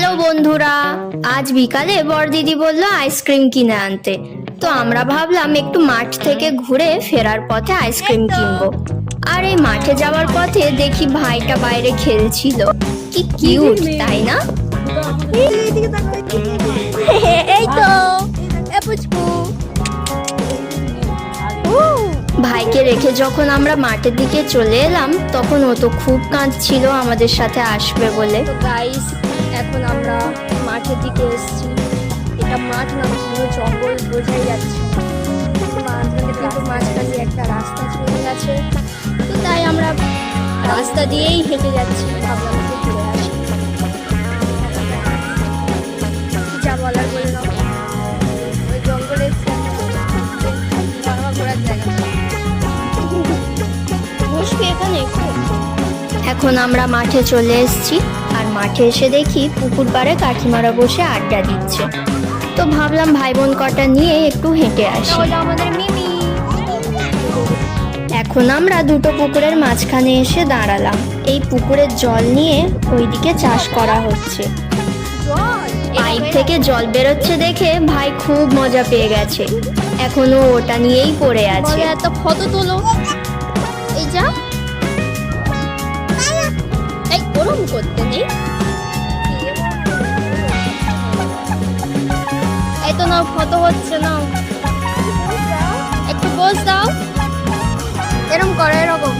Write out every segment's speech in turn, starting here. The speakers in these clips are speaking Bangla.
হ্যালো বন্ধুরা, আজ বিকালে বড়দিদি বলল আইসক্রিম কিনে আনতে। তো আমরা ভাবলাম একটু মাঠ থেকে ঘুরে ফেরার পথে আইসক্রিম কিনবো। আর এই মাঠে যাওয়ার পথে দেখি ভাইটা বাইরে খেলছিল। কি কিউট, তাই না? এই তো পুচকু। ভাইকে রেখে যখন আমরা মাঠের দিকে চলে এলাম তখন ও তো খুব কাঁদছিল আমাদের সাথে আসবে বলে। তো গাইস, এখন আমরা মাঠের দিকে এসেছি। এটা মাঠ না, পুরো জঙ্গল বোঝাই যাচ্ছে। কিন্তু মাঝখানে একটা রাস্তা চলে গেছে, তো তাই আমরা রাস্তা দিয়েই হেঁটে যাচ্ছি। ভাবলাম একটু ঘুরে আসি। যা বলার বলে নাও। ওই জঙ্গলে ঘোরার জায়গা বসবি এখানে। এখন আমরা মাঠে চলে এসেছি, আর মাঠে এসে দেখি পুকুর পাড়ে কাকিমারা বসে আড্ডা দিচ্ছে। তো ভাবলাম ভাই বোন কটা নিয়ে একটু হেঁটে আসি। আমাদের মিমি। এখন আমরা দুটো পুকুরের মাঝখানে এসে দাঁড়ালাম। এই পুকুরের জল নিয়ে ওইদিকে চাষ করা হচ্ছে। পাইপ থেকে জল বেরোচ্ছে দেখে ভাই খুব মজা পেয়ে গেছে। এখনো ওটা নিয়েই পড়ে আছে। এত ফটো তোলো। এই যা, এই গরম করতে নেই। এই তো নাও, ফটো হচ্ছে না। একটু পোজ দাও। এরকম করো, এরকম।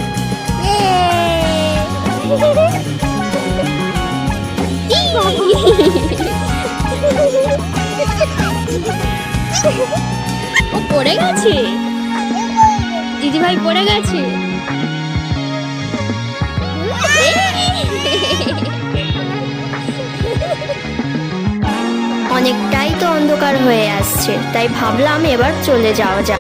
ও পড়ে গেছে, দিদিভাই পড়ে গেছে। অনেকটাই তো অন্ধকার হয়ে আসছে, তাই ভাবলাম এবার চলে যাওয়া যাক।